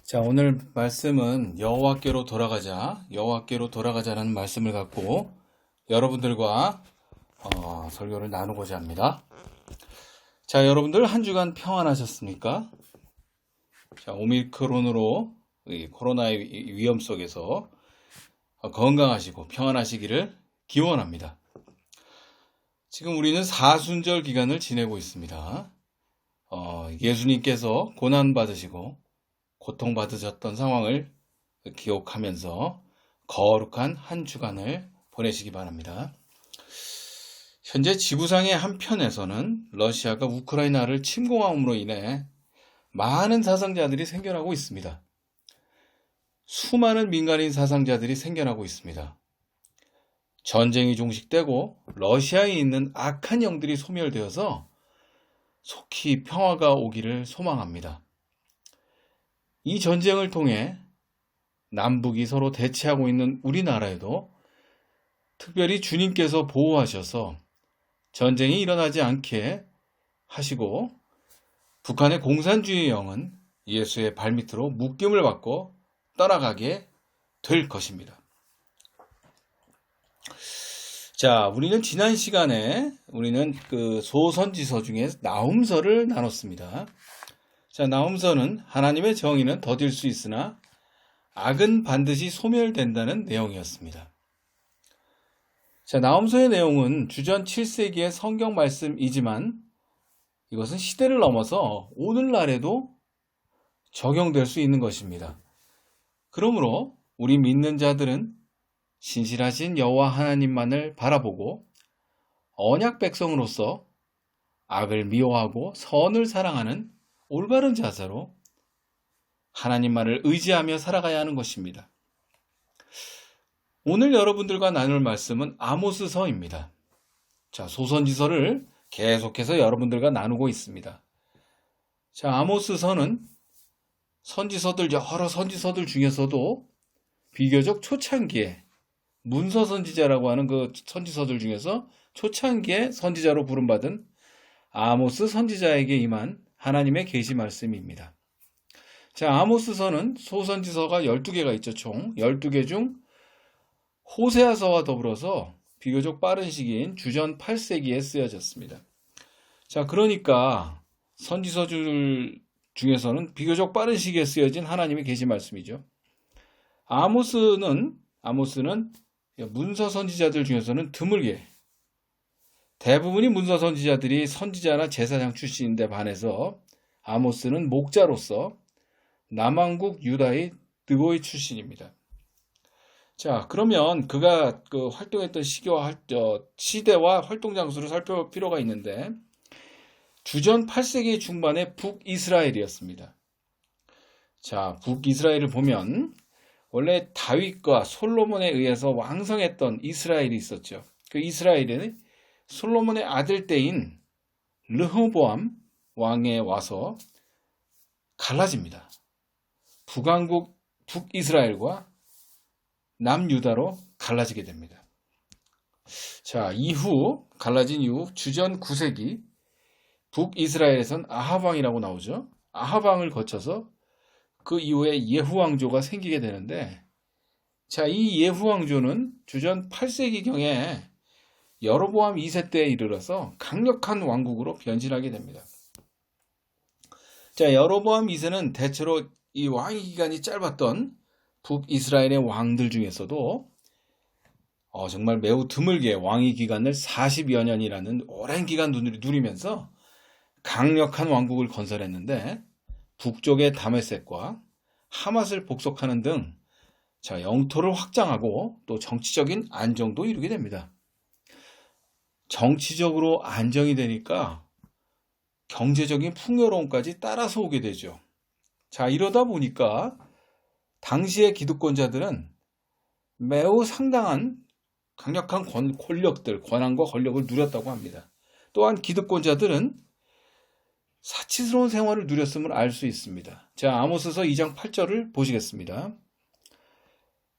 자, 오늘 말씀은 여호와께로 돌아가자라는 말씀을 갖고 여러분들과 설교를 나누고자 합니다. 자, 여러분들 한 주간 평안하셨습니까? 자, 오미크론으로 이 코로나의 위험 속에서 건강하시고 평안하시기를 기원합니다. 지금 우리는 사순절 기간을 지내고 있습니다. 예수님께서 고난받으시고 고통받으셨던 상황을 기억하면서 거룩한 한 주간을 보내시기 바랍니다. 현재 지구상의 한편에서는 러시아가 우크라이나를 침공함으로 인해 많은 사상자들이 생겨나고 있습니다. 수많은 민간인 사상자들이 생겨나고 있습니다. 전쟁이 종식되고 러시아에 있는 악한 영들이 소멸되어서 속히 평화가 오기를 소망합니다. 이 전쟁을 통해 남북이 서로 대치하고 있는 우리나라에도 특별히 주님께서 보호하셔서 전쟁이 일어나지 않게 하시고 북한의 공산주의 영은 예수의 발밑으로 묶임을 받고 떠나가게 될 것입니다. 자, 우리는 지난 시간에 그 소선지서 중에 나훔서를 나눴습니다. 자, 나훔서는 하나님의 정의는 더딜 수 있으나 악은 반드시 소멸된다는 내용이었습니다. 자, 나훔서의 내용은 주전 7세기의 성경 말씀이지만 이것은 시대를 넘어서 오늘날에도 적용될 수 있는 것입니다. 그러므로 우리 믿는 자들은 신실하신 여호와 하나님만을 바라보고 언약 백성으로서 악을 미워하고 선을 사랑하는 올바른 자세로 하나님만을 의지하며 살아가야 하는 것입니다. 오늘 여러분들과 나눌 말씀은 아모스서입니다. 자, 소선지서를 계속해서 여러분들과 나누고 있습니다. 자, 아모스서는 여러 선지서들 중에서도 비교적 초창기에 문서 선지자라고 하는 그 선지서들 중에서 초창기에 선지자로 부름받은 아모스 선지자에게 임한 하나님의 계시 말씀입니다. 자, 아모스서는 소선지서가 12개가 있죠. 총 12개 중 호세아서와 더불어서 비교적 빠른 시기인 주전 8세기에 쓰여졌습니다. 자, 그러니까 선지서들 중에서는 비교적 빠른 시기에 쓰여진 하나님의 계시 말씀이죠. 아모스는 문서 선지자들 중에서는 드물게 대부분이 문서 선지자들이 선지자나 제사장 출신인데 반해서 아모스는 목자로서 남왕국 유다의 느고이 출신입니다. 자, 그러면 그가 활동했던 시대와 활동 장소를 살펴볼 필요가 있는데 주전 8세기 중반의 북이스라엘이었습니다. 자, 북이스라엘을 보면 원래 다윗과 솔로몬에 의해서 왕성했던 이스라엘이 있었죠. 그 이스라엘은 솔로몬의 아들 때인 르호보암 왕에 와서 갈라집니다. 북왕국 북이스라엘과 남유다로 갈라지게 됩니다. 자, 갈라진 이후 주전 9세기 북이스라엘에선 아합왕이라고 나오죠. 아합왕을 거쳐서 그 이후에 예후왕조가 생기게 되는데, 자, 이 예후왕조는 주전 8세기경에 여로보암 2세 때에 이르러서 강력한 왕국으로 변신하게 됩니다. 자, 여로보암 2세는 대체로 이 왕위 기간이 짧았던 북이스라엘의 왕들 중에서도 정말 매우 드물게 왕위 기간을 40여 년이라는 오랜 기간 누리면서 강력한 왕국을 건설했는데 북쪽의 다메섹과 하맛을 복속하는 등 자, 영토를 확장하고 또 정치적인 안정도 이루게 됩니다. 정치적으로 안정이 되니까 경제적인 풍요로움까지 따라서 오게 되죠. 자, 이러다 보니까 당시의 기득권자들은 매우 상당한 강력한 권한과 권력을 누렸다고 합니다. 또한 기득권자들은 사치스러운 생활을 누렸음을 알 수 있습니다. 자, 아모스서 2장 8절을 보시겠습니다.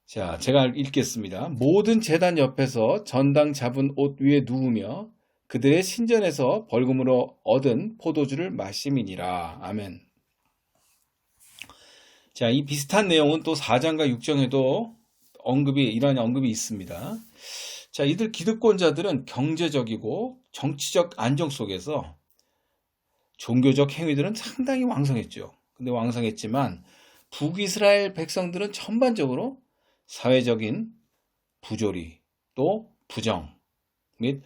자, 제가 읽겠습니다. 모든 제단 옆에서 전당 잡은 옷 위에 누우며 그들의 신전에서 벌금으로 얻은 포도주를 마심이니라. 아멘. 자, 이 비슷한 내용은 또 4장과 6장에도 이러한 언급이 있습니다. 자, 이들 기득권자들은 경제적이고 정치적 안정 속에서 종교적 행위들은 상당히 왕성했죠. 근데 왕성했지만 북이스라엘 백성들은 전반적으로 사회적인 부조리, 또 부정, 및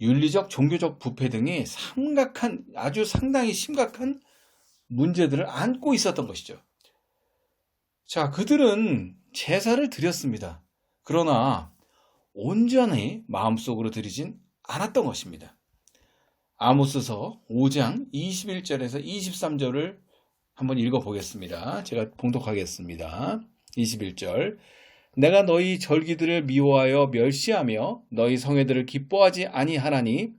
윤리적 종교적 부패 등이 아주 상당히 심각한 문제들을 안고 있었던 것이죠. 자, 그들은 제사를 드렸습니다. 그러나 온전히 마음속으로 드리진 않았던 것입니다. 아모스서 5장 21절에서 23절을 한번 읽어보겠습니다. 제가 봉독하겠습니다. 21절. 내가 너희 절기들을 미워하여 멸시하며 너희 성회들을 기뻐하지 아니하나니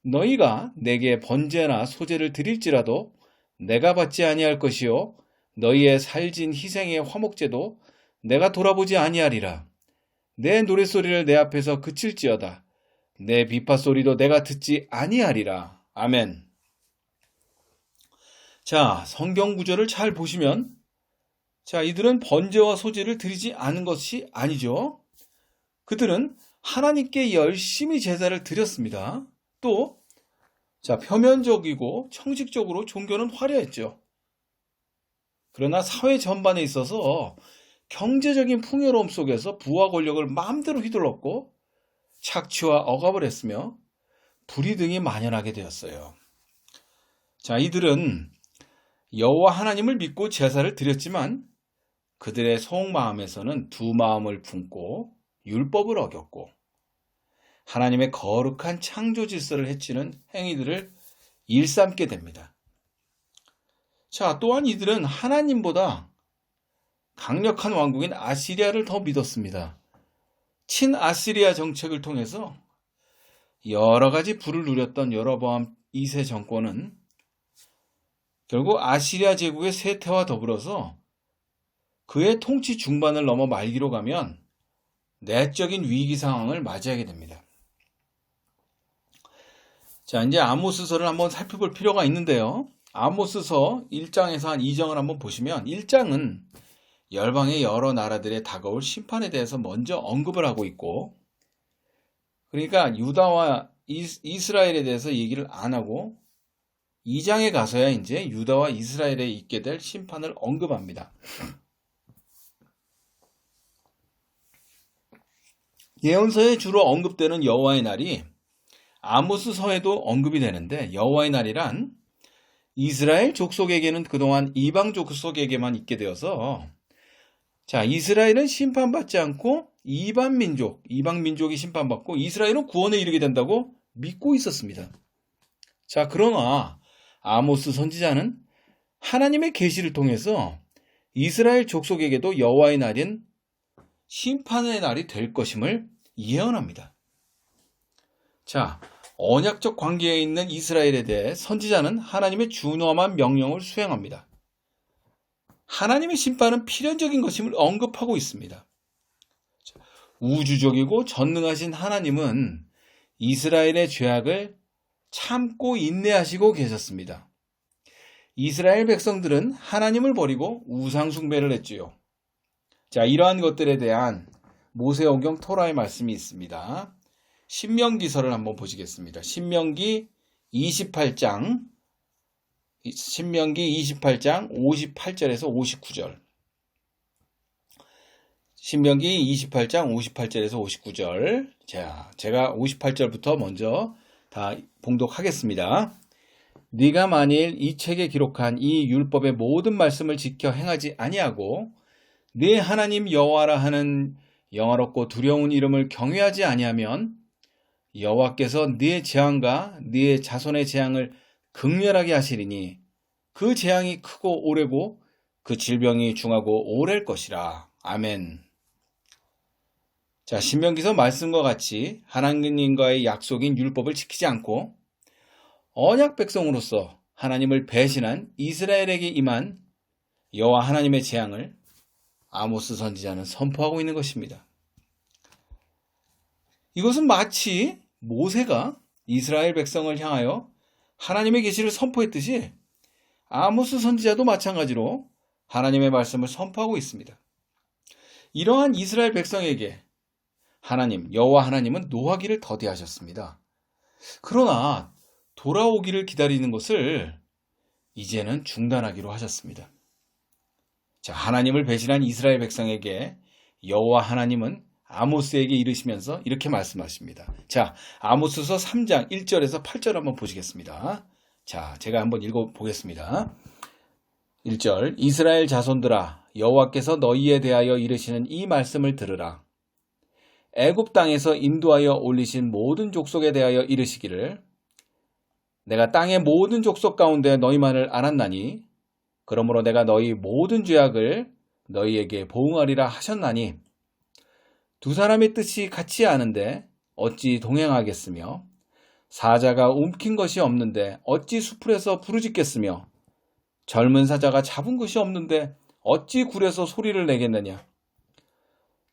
너희가 내게 번제나 소제를 드릴지라도 내가 받지 아니할 것이요 너희의 살진 희생의 화목제도 내가 돌아보지 아니하리라. 내 노랫소리를 내 앞에서 그칠지어다. 내 비파소리도 내가 듣지 아니하리라. 아멘. 자, 성경 구절을 잘 보시면 자, 이들은 번제와 소제를 드리지 않은 것이 아니죠. 그들은 하나님께 열심히 제사를 드렸습니다. 또 자, 표면적이고 형식적으로 종교는 화려했죠. 그러나 사회 전반에 있어서 경제적인 풍요로움 속에서 부와 권력을 마음대로 휘둘렀고 착취와 억압을 했으며 불의 등이 만연하게 되었어요. 자, 이들은 여호와 하나님을 믿고 제사를 드렸지만 그들의 속마음에서는 두 마음을 품고 율법을 어겼고 하나님의 거룩한 창조 질서를 해치는 행위들을 일삼게 됩니다. 자, 또한 이들은 하나님보다 강력한 왕국인 아시리아를 더 믿었습니다. 친아시리아 정책을 통해서 여러 가지 부를 누렸던 여로보암 2세 정권은 결국 아시리아 제국의 쇠퇴와 더불어서 그의 통치 중반을 넘어 말기로 가면 내적인 위기 상황을 맞이하게 됩니다. 자, 이제 아모스서를 한번 살펴볼 필요가 있는데요. 아모스서 1장에서 한 2장을 한번 보시면 1장은 열방의 여러 나라들의 다가올 심판에 대해서 먼저 언급을 하고 있고 그러니까 유다와 이스라엘에 대해서 얘기를 안 하고 2장에 가서야 이제 유다와 이스라엘에 있게 될 심판을 언급합니다. 예언서에 주로 언급되는 여호와의 날이 아모스서에도 언급이 되는데 여호와의 날이란 이스라엘 족속에게는 그동안 이방 족속에게만 있게 되어서 자, 이스라엘은 심판받지 않고 이방 민족이 심판받고 이스라엘은 구원에 이르게 된다고 믿고 있었습니다. 자, 그러나 아모스 선지자는 하나님의 계시를 통해서 이스라엘 족속에게도 여호와의 날인 심판의 날이 될 것임을 예언합니다. 자, 언약적 관계에 있는 이스라엘에 대해 선지자는 하나님의 준엄한 명령을 수행합니다. 하나님의 심판은 필연적인 것임을 언급하고 있습니다. 우주적이고 전능하신 하나님은 이스라엘의 죄악을 참고 인내하시고 계셨습니다. 이스라엘 백성들은 하나님을 버리고 우상 숭배를 했지요. 자, 이러한 것들에 대한 모세오경 토라의 말씀이 있습니다. 신명기서를 한번 보시겠습니다. 신명기 28장 58절에서 59절. 신명기 28장 58절에서 59절. 자, 제가 58절부터 먼저 다 봉독하겠습니다. 네가 만일 이 책에 기록한 이 율법의 모든 말씀을 지켜 행하지 아니하고 네 하나님 여호와라 하는 영화롭고 두려운 이름을 경외하지 아니하면 여호와께서 네 재앙과 네 자손의 재앙을 극렬하게 하시리니 그 재앙이 크고 오래고 그 질병이 중하고 오래일 것이라. 아멘. 자, 신명기서 말씀과 같이 하나님과의 약속인 율법을 지키지 않고 언약 백성으로서 하나님을 배신한 이스라엘에게 임한 여호와 하나님의 재앙을 아모스 선지자는 선포하고 있는 것입니다. 이것은 마치 모세가 이스라엘 백성을 향하여 하나님의 계시를 선포했듯이 아모스 선지자도 마찬가지로 하나님의 말씀을 선포하고 있습니다. 이러한 이스라엘 백성에게 여호와 하나님은 노하기를 더디하셨습니다. 그러나 돌아오기를 기다리는 것을 이제는 중단하기로 하셨습니다. 자, 하나님을 배신한 이스라엘 백성에게 여호와 하나님은 아모스에게 이르시면서 이렇게 말씀하십니다. 자, 아모스서 3장 1절에서 8절 한번 보시겠습니다. 자, 제가 한번 읽어보겠습니다. 1절, 이스라엘 자손들아, 여호와께서 너희에 대하여 이르시는 이 말씀을 들으라. 애굽 땅에서 인도하여 올리신 모든 족속에 대하여 이르시기를, 내가 땅의 모든 족속 가운데 너희만을 알았나니, 그러므로 내가 너희 모든 죄악을 너희에게 보응하리라 하셨나니, 두 사람의 뜻이 같이 아는데 어찌 동행하겠으며, 사자가 움킨 것이 없는데 어찌 수풀에서 부르짖겠으며, 젊은 사자가 잡은 것이 없는데 어찌 굴에서 소리를 내겠느냐.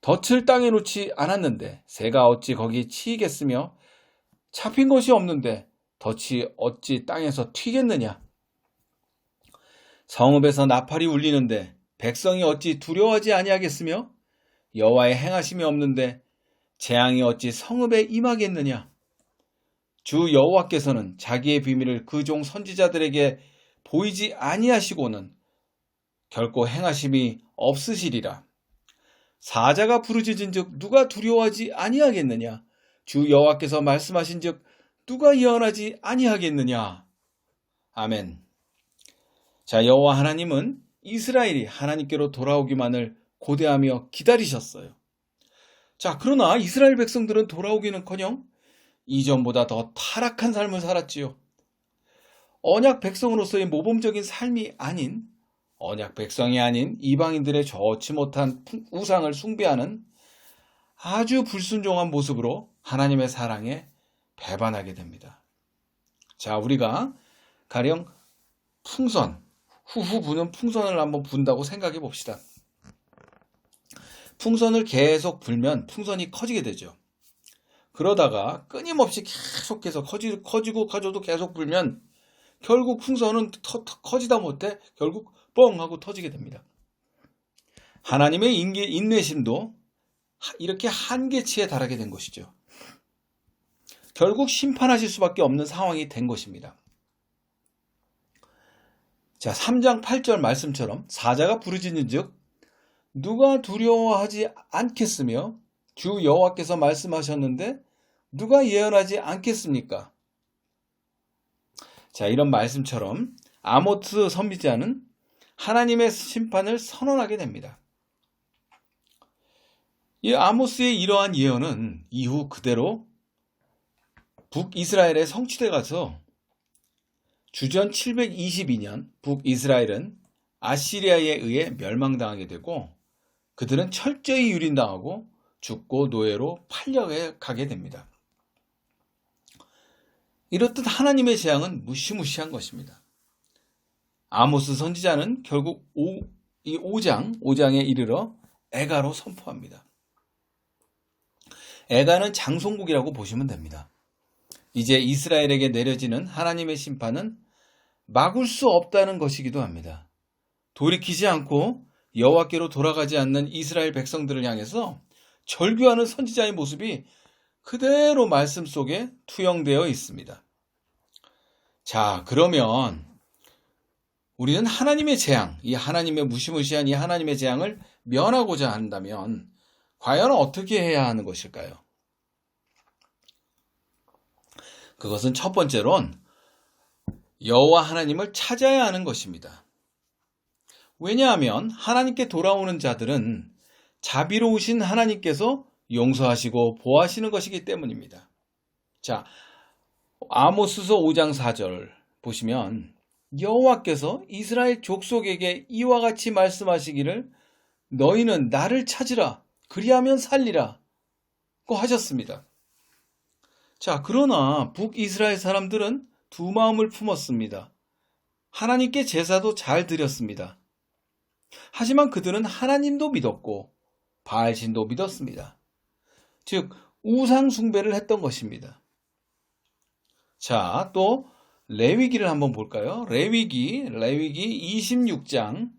덫을 땅에 놓지 않았는데 새가 어찌 거기 치이겠으며, 잡힌 것이 없는데 덫이 어찌 땅에서 튀겠느냐. 성읍에서 나팔이 울리는데 백성이 어찌 두려워하지 아니하겠으며, 여호와의 행하심이 없는데 재앙이 어찌 성읍에 임하겠느냐. 주 여호와께서는 자기의 비밀을 그 종 선지자들에게 보이지 아니하시고는 결코 행하심이 없으시리라. 사자가 부르짖은즉 누가 두려워하지 아니하겠느냐. 주 여호와께서 말씀하신즉 누가 예언하지 아니하겠느냐. 아멘. 자, 여호와 하나님은 이스라엘이 하나님께로 돌아오기만을 고대하며 기다리셨어요. 자, 그러나 이스라엘 백성들은 돌아오기는커녕 이전보다 더 타락한 삶을 살았지요. 언약 백성으로서의 모범적인 삶이 아닌, 언약 백성이 아닌 이방인들의 좋지 못한 우상을 숭배하는 아주 불순종한 모습으로 하나님의 사랑에 배반하게 됩니다. 자, 우리가 가령 풍선, 후후 부는 풍선을 한번 분다고 생각해 봅시다. 풍선을 계속 불면 풍선이 커지게 되죠. 그러다가 끊임없이 계속해서 커지고 가져도 계속 불면 결국 풍선은 커지다 못해 결국 뻥 하고 터지게 됩니다. 하나님의 인내심도 이렇게 한계치에 달하게 된 것이죠. 결국 심판하실 수밖에 없는 상황이 된 것입니다. 자, 3장 8절 말씀처럼 사자가 부르짖는즉 누가 두려워하지 않겠으며, 주 여호와께서 말씀하셨는데 누가 예언하지 않겠습니까? 자, 이런 말씀처럼 아모스 선지자는 하나님의 심판을 선언하게 됩니다. 이 아모스의 이러한 예언은 이후 그대로 북이스라엘에 성취돼 가서 주전 722년 북이스라엘은 아시리아에 의해 멸망당하게 되고, 그들은 철저히 유린당하고 죽고 노예로 팔려가게 됩니다. 이렇듯 하나님의 재앙은 무시무시한 것입니다. 아모스 선지자는 결국 5장에 이르러 애가로 선포합니다. 애가는 장송국이라고 보시면 됩니다. 이제 이스라엘에게 내려지는 하나님의 심판은 막을 수 없다는 것이기도 합니다. 돌이키지 않고 여호와께로 돌아가지 않는 이스라엘 백성들을 향해서 절규하는 선지자의 모습이 그대로 말씀 속에 투영되어 있습니다. 자, 그러면 우리는 하나님의 재앙, 이 하나님의 무시무시한 이 하나님의 재앙을 면하고자 한다면 과연 어떻게 해야 하는 것일까요? 그것은 첫 번째로는 여호와 하나님을 찾아야 하는 것입니다. 왜냐하면 하나님께 돌아오는 자들은 자비로우신 하나님께서 용서하시고 보호하시는 것이기 때문입니다. 자, 아모스서 5장 4절 보시면 여호와께서 이스라엘 족속에게 이와 같이 말씀하시기를 너희는 나를 찾으라 그리하면 살리라 고 하셨습니다. 자, 그러나 북이스라엘 사람들은 두 마음을 품었습니다. 하나님께 제사도 잘 드렸습니다. 하지만 그들은 하나님도 믿었고 바알신도 믿었습니다. 즉 우상 숭배를 했던 것입니다. 자, 또 레위기를 한번 볼까요? 레위기 26장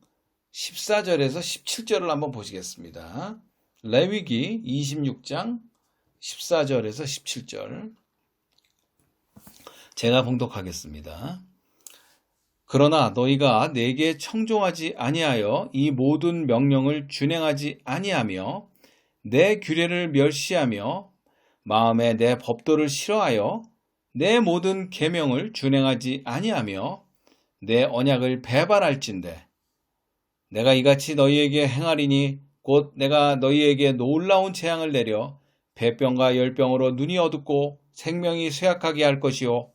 14절에서 17절을 한번 보시겠습니다. 레위기 26장 14절에서 17절. 제가 봉독하겠습니다. 그러나 너희가 내게 청종하지 아니하여 이 모든 명령을 준행하지 아니하며 내 규례를 멸시하며 마음에 내 법도를 싫어하여 내 모든 계명을 준행하지 아니하며 내 언약을 배반할진대 내가 이같이 너희에게 행하리니 곧 내가 너희에게 놀라운 재앙을 내려 배병과 열병으로 눈이 어둡고 생명이 쇠약하게 할 것이요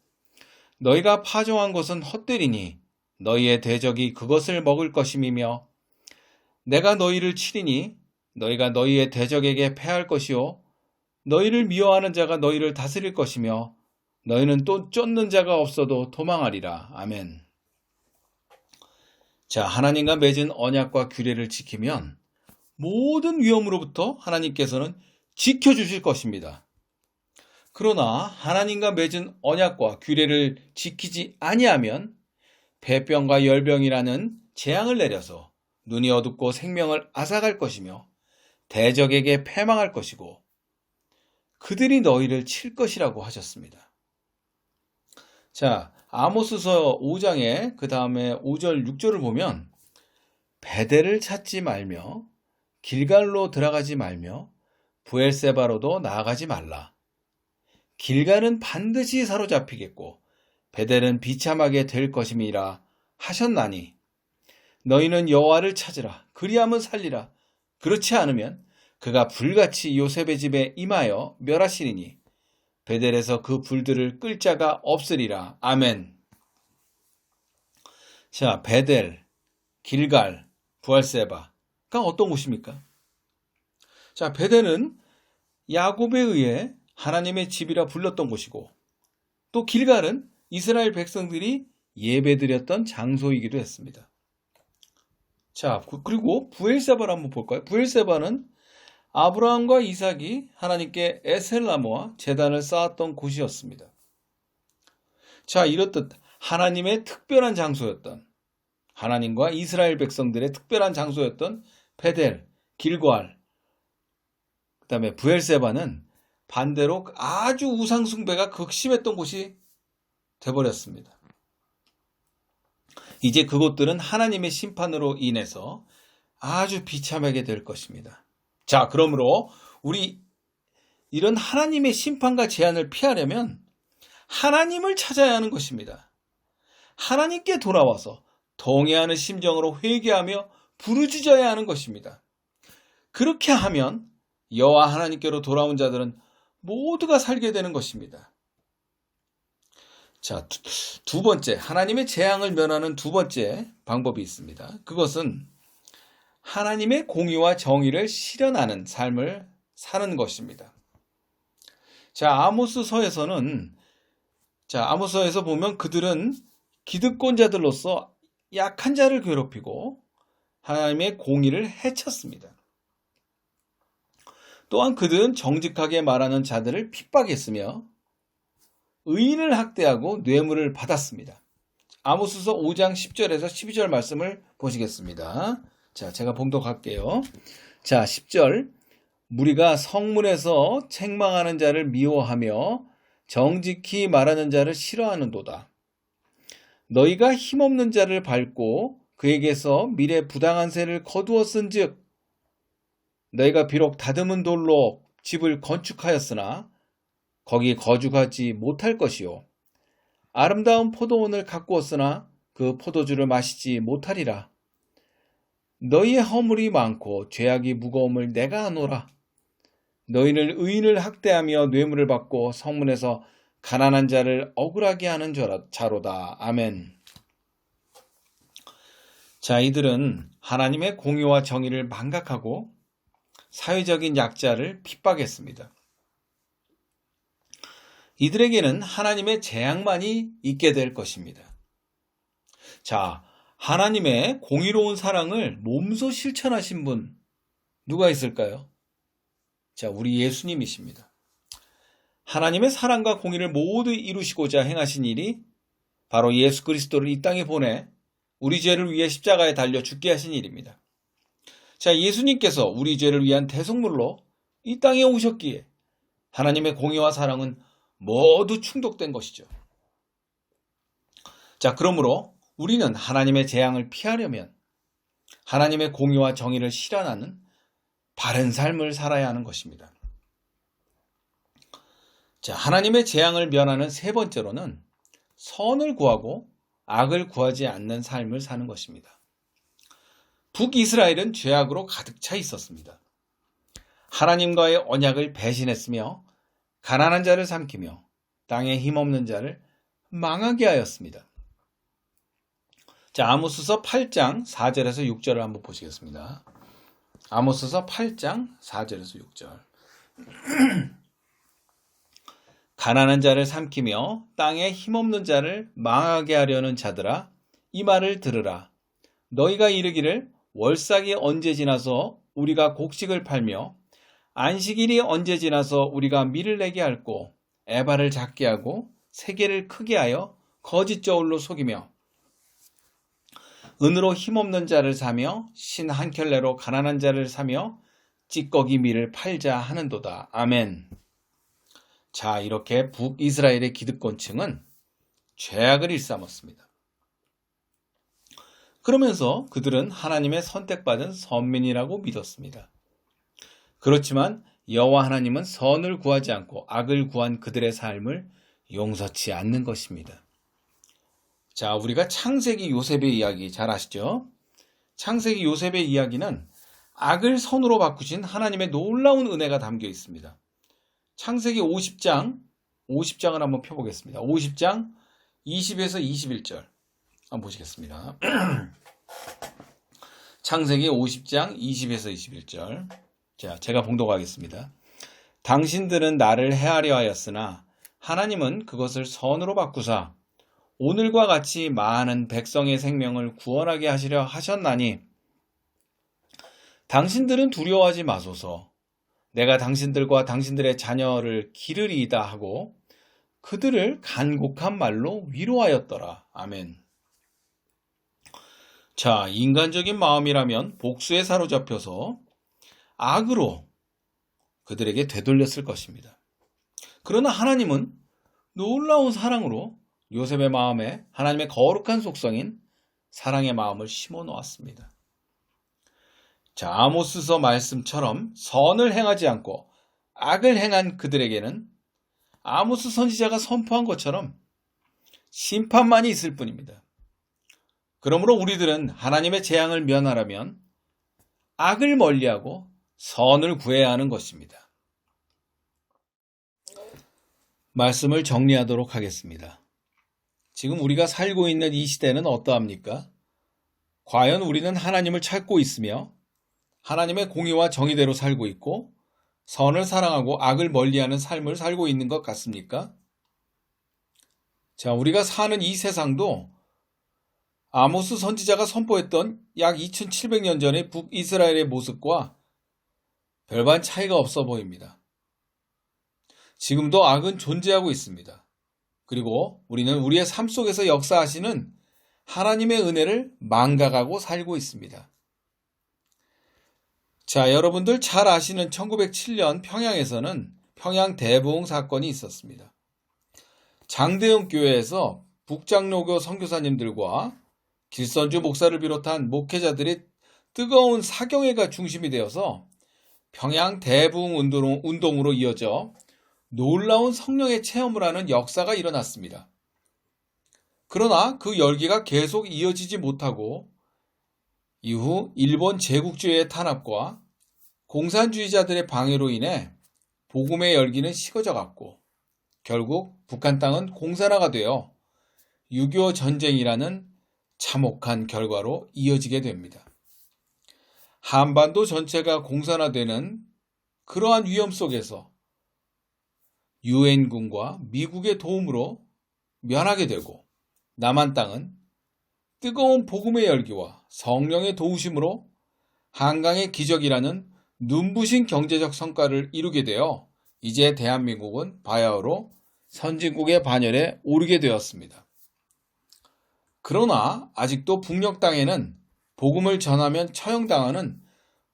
너희가 파종한 것은 헛되리니 너희의 대적이 그것을 먹을 것임이며 내가 너희를 치리니 너희가 너희의 대적에게 패할 것이요 너희를 미워하는 자가 너희를 다스릴 것이며 너희는 또 쫓는 자가 없어도 도망하리라. 아멘. 자, 하나님과 맺은 언약과 규례를 지키면 모든 위험으로부터 하나님께서는 지켜주실 것입니다. 그러나 하나님과 맺은 언약과 규례를 지키지 아니하면 배병과 열병이라는 재앙을 내려서 눈이 어둡고 생명을 앗아갈 것이며 대적에게 패망할 것이고 그들이 너희를 칠 것이라고 하셨습니다. 자, 아모스서 5장에 그 다음에 5절 6절을 보면 베델을 찾지 말며 길갈로 들어가지 말며 브엘세바로도 나아가지 말라. 길갈은 반드시 사로잡히겠고 베델은 비참하게 될 것임이라 하셨나니 너희는 여호와를 찾으라. 그리하면 살리라. 그렇지 않으면 그가 불같이 요셉의 집에 임하여 멸하시리니 베델에서 그 불들을 끌 자가 없으리라. 아멘. 자, 베델, 길갈, 브엘세바가 어떤 곳입니까? 자, 베델은 야곱에 의해 하나님의 집이라 불렀던 곳이고 또 길갈은 이스라엘 백성들이 예배드렸던 장소이기도 했습니다. 자, 그리고 브엘세바를 한번 볼까요? 브엘세바는 아브라함과 이삭이 하나님께 에셀나무와 제단을 쌓았던 곳이었습니다. 자, 이렇듯 하나님의 특별한 장소였던 하나님과 이스라엘 백성들의 특별한 장소였던 베델, 길갈, 그 다음에 브엘세바는 반대로 아주 우상 숭배가 극심했던 곳이 되어버렸습니다. 이제 그곳들은 하나님의 심판으로 인해서 아주 비참하게 될 것입니다. 자, 그러므로 우리 이런 하나님의 심판과 재앙을 피하려면 하나님을 찾아야 하는 것입니다. 하나님께 돌아와서 동의하는 심정으로 회개하며 부르짖어야 하는 것입니다. 그렇게 하면 여호와 하나님께로 돌아온 자들은 모두가 살게 되는 것입니다. 자, 두 번째, 하나님의 재앙을 면하는 두 번째 방법이 있습니다. 그것은 하나님의 공의와 정의를 실현하는 삶을 사는 것입니다. 자, 아모스서에서 보면 그들은 기득권자들로서 약한 자를 괴롭히고 하나님의 공의를 해쳤습니다. 또한 그들은 정직하게 말하는 자들을 핍박했으며 의인을 학대하고 뇌물을 받았습니다. 아모스서 5장 10절에서 12절 말씀을 보시겠습니다. 자, 제가 봉독할게요. 자, 10절. 무리가 성문에서 책망하는 자를 미워하며 정직히 말하는 자를 싫어하는도다. 너희가 힘없는 자를 밟고 그에게서 미래 부당한 세를 거두었은즉 너희가 비록 다듬은 돌로 집을 건축하였으나 거기 거주하지 못할 것이요 아름다운 포도원을 가꾸었으나 그 포도주를 마시지 못하리라. 너희의 허물이 많고 죄악이 무거움을 내가 아노라. 너희는 의인을 학대하며 뇌물을 받고 성문에서 가난한 자를 억울하게 하는 자로다. 아멘. 자, 이들은 하나님의 공의와 정의를 망각하고 사회적인 약자를 핍박했습니다. 이들에게는 하나님의 재앙만이 있게 될 것입니다. 자, 하나님의 공의로운 사랑을 몸소 실천하신 분 누가 있을까요? 자, 우리 예수님이십니다. 하나님의 사랑과 공의를 모두 이루시고자 행하신 일이 바로 예수 그리스도를 이 땅에 보내 우리 죄를 위해 십자가에 달려 죽게 하신 일입니다. 자, 예수님께서 우리 죄를 위한 대속물로 이 땅에 오셨기에 하나님의 공의와 사랑은 모두 충족된 것이죠. 자, 그러므로 우리는 하나님의 재앙을 피하려면 하나님의 공의와 정의를 실현하는 바른 삶을 살아야 하는 것입니다. 자, 하나님의 재앙을 면하는 세 번째로는 선을 구하고 악을 구하지 않는 삶을 사는 것입니다. 북이스라엘은 죄악으로 가득 차 있었습니다. 하나님과의 언약을 배신했으며 가난한 자를 삼키며 땅에 힘없는 자를 망하게 하였습니다. 자, 아모스서 8장 4절에서 6절을 한번 보시겠습니다. 아모스서 8장 4절에서 6절. 가난한 자를 삼키며 땅에 힘없는 자를 망하게 하려는 자들아, 이 말을 들으라. 너희가 이르기를 월삭이 언제 지나서 우리가 곡식을 팔며 안식일이 언제 지나서 우리가 밀을 내게 할꼬, 에바를 작게 하고 세계를 크게 하여 거짓 저울로 속이며 은으로 힘없는 자를 사며 신 한 켤레로 가난한 자를 사며 찌꺼기 밀을 팔자 하는도다. 아멘. 자, 이렇게 북이스라엘의 기득권층은 죄악을 일삼았습니다. 그러면서 그들은 하나님의 선택받은 선민이라고 믿었습니다. 그렇지만 여호와 하나님은 선을 구하지 않고 악을 구한 그들의 삶을 용서치 않는 것입니다. 자, 우리가 창세기 요셉의 이야기 잘 아시죠? 창세기 요셉의 이야기는 악을 선으로 바꾸신 하나님의 놀라운 은혜가 담겨 있습니다. 창세기 50장을 한번 펴보겠습니다. 50장 20에서 21절 한번 보시겠습니다. 창세기 50장 20에서 21절. 자, 제가 봉독하겠습니다. 당신들은 나를 해하려 하였으나 하나님은 그것을 선으로 바꾸사 오늘과 같이 많은 백성의 생명을 구원하게 하시려 하셨나니 당신들은 두려워하지 마소서. 내가 당신들과 당신들의 자녀를 기르리이다 하고 그들을 간곡한 말로 위로하였더라. 아멘. 자, 인간적인 마음이라면 복수에 사로잡혀서 악으로 그들에게 되돌렸을 것입니다. 그러나 하나님은 놀라운 사랑으로 요셉의 마음에 하나님의 거룩한 속성인 사랑의 마음을 심어 놓았습니다. 자, 아모스서 말씀처럼 선을 행하지 않고 악을 행한 그들에게는 아모스 선지자가 선포한 것처럼 심판만이 있을 뿐입니다. 그러므로 우리들은 하나님의 재앙을 면하려면 악을 멀리하고 선을 구해야 하는 것입니다. 말씀을 정리하도록 하겠습니다. 지금 우리가 살고 있는 이 시대는 어떠합니까? 과연 우리는 하나님을 찾고 있으며 하나님의 공의와 정의대로 살고 있고 선을 사랑하고 악을 멀리하는 삶을 살고 있는 것 같습니까? 자, 우리가 사는 이 세상도 아모스 선지자가 선포했던 약 2700년 전의 북이스라엘의 모습과 별반 차이가 없어 보입니다. 지금도 악은 존재하고 있습니다. 그리고 우리는 우리의 삶 속에서 역사하시는 하나님의 은혜를 망각하고 살고 있습니다. 자, 여러분들 잘 아시는 1907년 평양에서는 평양 대부흥 사건이 있었습니다. 장대영 교회에서 북장로교 선교사님들과 길선주 목사를 비롯한 목회자들이 뜨거운 사경회가 중심이 되어서 평양 대부흥 운동으로 이어져 놀라운 성령의 체험을 하는 역사가 일어났습니다. 그러나 그 열기가 계속 이어지지 못하고 이후 일본 제국주의의 탄압과 공산주의자들의 방해로 인해 복음의 열기는 식어져 갔고 결국 북한 땅은 공산화가 되어 6.25 전쟁이라는 참혹한 결과로 이어지게 됩니다. 한반도 전체가 공산화되는 그러한 위험 속에서 유엔군과 미국의 도움으로 면하게 되고 남한 땅은 뜨거운 복음의 열기와 성령의 도우심으로 한강의 기적이라는 눈부신 경제적 성과를 이루게 되어 이제 대한민국은 바야흐로 선진국의 반열에 오르게 되었습니다. 그러나 아직도 북녘 땅에는 복음을 전하면 처형당하는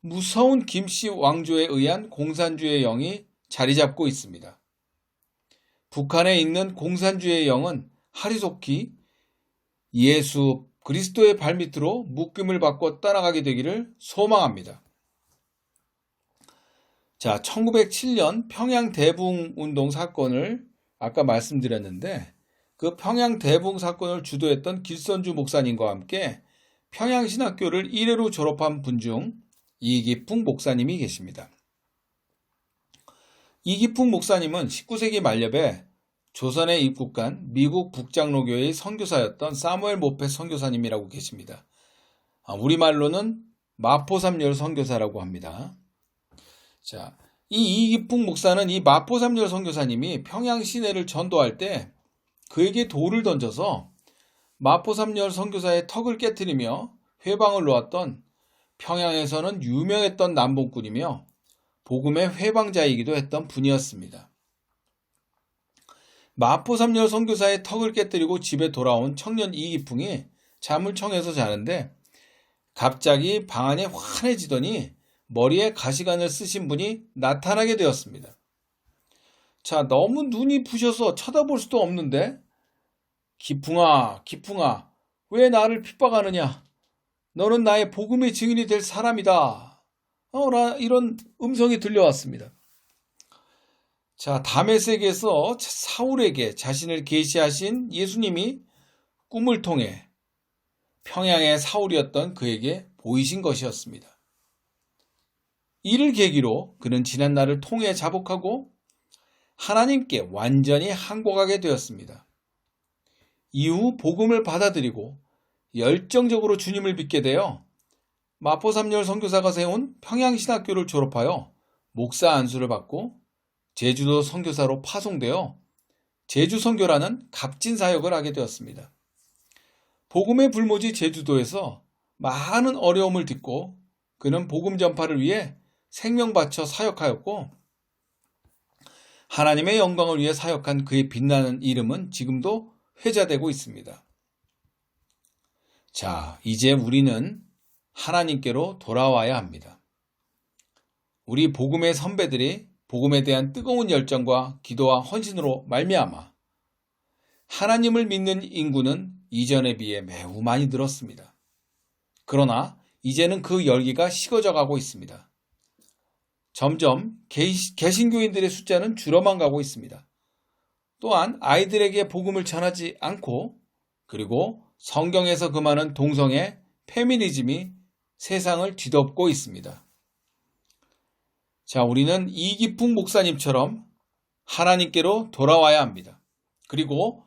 무서운 김씨 왕조에 의한 공산주의 영이 자리 잡고 있습니다. 북한에 있는 공산주의 영은 하리속히 예수 그리스도의 발밑으로 묶임을 받고 따라가게 되기를 소망합니다. 자, 1907년 평양 대붕운동 사건을 아까 말씀드렸는데 그 평양 대붕 사건을 주도했던 길선주 목사님과 함께 평양신학교를 1회로 졸업한 분 중 이기풍 목사님이 계십니다. 이기풍 목사님은 19세기 말엽에 조선에 입국한 미국 북장로교회의 선교사였던 사무엘 모펫 선교사님이라고 계십니다. 우리말로는 마포삼열 선교사라고 합니다. 자, 이 이기풍 목사는 이 마포삼열 선교사님이 평양 시내를 전도할 때 그에게 돌을 던져서 마포삼열 선교사의 턱을 깨트리며 회방을 놓았던 평양에서는 유명했던 남봉꾼이며 복음의 회방자이기도 했던 분이었습니다. 마포삼열 선교사의 턱을 깨뜨리고 집에 돌아온 청년 이기풍이 잠을 청해서 자는데 갑자기 방 안에 환해지더니 머리에 가시관을 쓰신 분이 나타나게 되었습니다. 자, 너무 눈이 부셔서 쳐다볼 수도 없는데 기풍아, 기풍아, 왜 나를 핍박하느냐? 너는 나의 복음의 증인이 될 사람이다. 이런 음성이 들려왔습니다. 자, 다메섹에서 사울에게 자신을 계시하신 예수님이 꿈을 통해 평양의 사울이었던 그에게 보이신 것이었습니다. 이를 계기로 그는 지난 날을 통해 자복하고 하나님께 완전히 항복하게 되었습니다. 이후 복음을 받아들이고 열정적으로 주님을 믿게 되어 마포삼열 선교사가 세운 평양신학교를 졸업하여 목사 안수를 받고 제주도 선교사로 파송되어 제주선교라는 값진 사역을 하게 되었습니다. 복음의 불모지 제주도에서 많은 어려움을 딛고 그는 복음 전파를 위해 생명 바쳐 사역하였고 하나님의 영광을 위해 사역한 그의 빛나는 이름은 지금도 회자되고 있습니다. 자, 이제 우리는 하나님께로 돌아와야 합니다. 우리 복음의 선배들이 복음에 대한 뜨거운 열정과 기도와 헌신으로 말미암아 하나님을 믿는 인구는 이전에 비해 매우 많이 늘었습니다. 그러나 이제는 그 열기가 식어져 가고 있습니다. 점점 개신교인들의 숫자는 줄어만 가고 있습니다. 또한 아이들에게 복음을 전하지 않고 그리고 성경에서 금하는 동성애, 페미니즘이 세상을 뒤덮고 있습니다. 자, 우리는 이기풍 목사님처럼 하나님께로 돌아와야 합니다. 그리고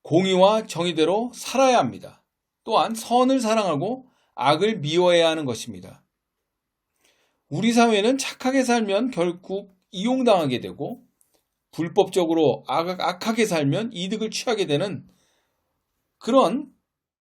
공의와 정의대로 살아야 합니다. 또한 선을 사랑하고 악을 미워해야 하는 것입니다. 우리 사회는 착하게 살면 결국 이용당하게 되고 불법적으로 악하게 살면 이득을 취하게 되는 그런